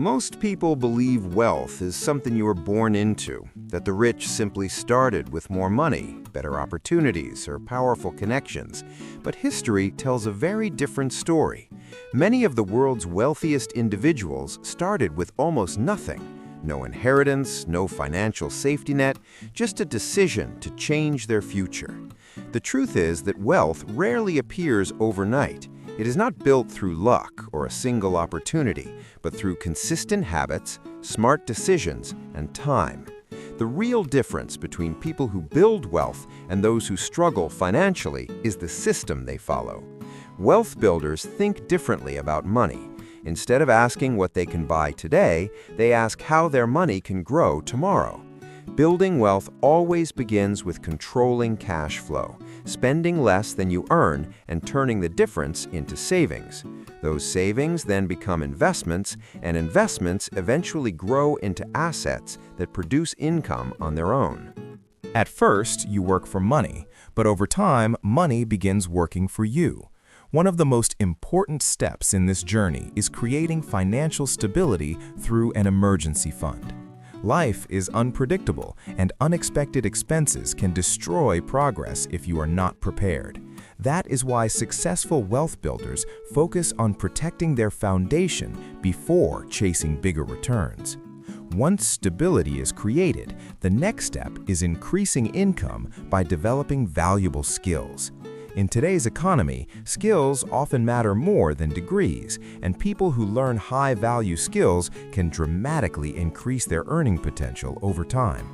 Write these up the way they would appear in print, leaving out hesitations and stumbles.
Most people believe wealth is something you were born into, that the rich simply started with more money, better opportunities, or powerful connections. But history tells a very different story. Many of the world's wealthiest individuals started with almost nothing. No inheritance, no financial safety net, just a decision to change their future. The truth is that wealth rarely appears overnight. It is not built through luck or a single opportunity, but through consistent habits, smart decisions, and time. The real difference between people who build wealth and those who struggle financially is the system they follow. Wealth builders think differently about money. Instead of asking what they can buy today, they ask how their money can grow tomorrow. Building wealth always begins with controlling cash flow, spending less than you earn and turning the difference into savings. Those savings then become investments, and investments eventually grow into assets that produce income on their own. At first, you work for money, but over time, money begins working for you. One of the most important steps in this journey is creating financial stability through an emergency fund. Life is unpredictable, and unexpected expenses can destroy progress if you are not prepared. That is why successful wealth builders focus on protecting their foundation before chasing bigger returns. Once stability is created, the next step is increasing income by developing valuable skills. In today's economy, skills often matter more than degrees, and people who learn high-value skills can dramatically increase their earning potential over time.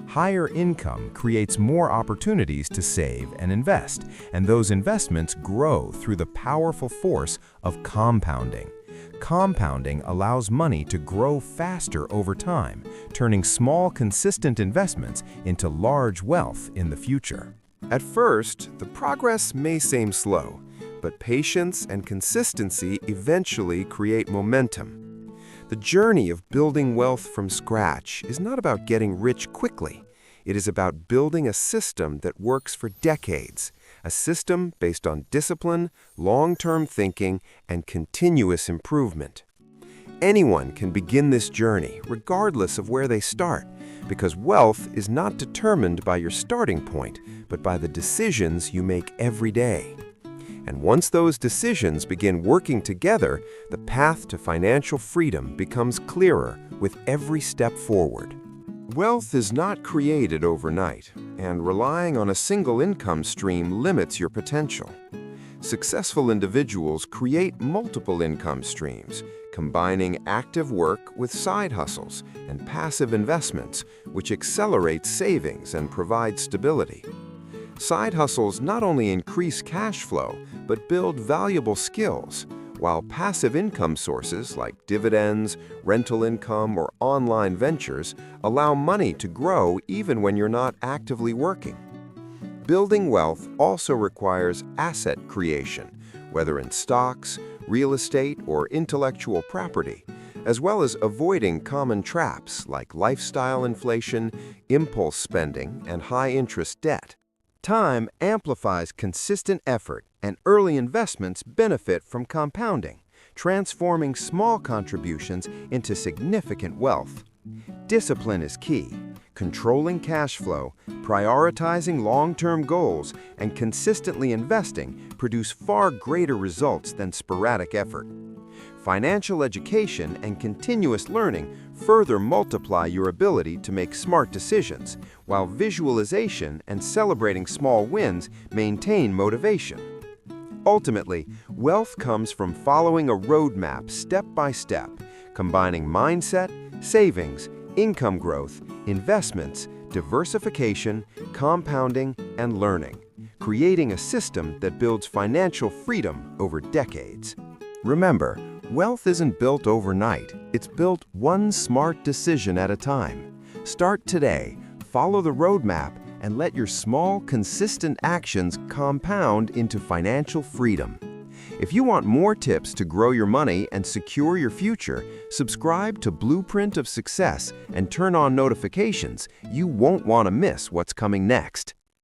Higher income creates more opportunities to save and invest, and those investments grow through the powerful force of compounding. Compounding allows money to grow faster over time, turning small, consistent investments into large wealth in the future. At first, the progress may seem slow, but patience and consistency eventually create momentum. The journey of building wealth from scratch is not about getting rich quickly. It is about building a system that works for decades, a system based on discipline, long-term thinking, and continuous improvement. Anyone can begin this journey, regardless of where they start, because wealth is not determined by your starting point, but by the decisions you make every day. And once those decisions begin working together, the path to financial freedom becomes clearer with every step forward. Wealth is not created overnight, and relying on a single income stream limits your potential. Successful individuals create multiple income streams, combining active work with side hustles and passive investments, which accelerate savings and provide stability. Side hustles not only increase cash flow, but build valuable skills, while passive income sources like dividends, rental income, or online ventures allow money to grow even when you're not actively working. Building wealth also requires asset creation, whether in stocks, real estate, or intellectual property, as well as avoiding common traps like lifestyle inflation, impulse spending, and high-interest debt. Time amplifies consistent effort, and early investments benefit from compounding, transforming small contributions into significant wealth. Discipline is key. Controlling cash flow, prioritizing long-term goals, and consistently investing produce far greater results than sporadic effort. Financial education and continuous learning further multiply your ability to make smart decisions, while visualization and celebrating small wins maintain motivation. Ultimately, wealth comes from following a roadmap step by step, combining mindset, savings, income growth, investments, diversification, compounding, and learning, creating a system that builds financial freedom over decades. Remember, wealth isn't built overnight. It's built one smart decision at a time. Start today, follow the roadmap, and let your small, consistent actions compound into financial freedom. If you want more tips to grow your money and secure your future, subscribe to Blueprint of Success and turn on notifications. You won't want to miss what's coming next.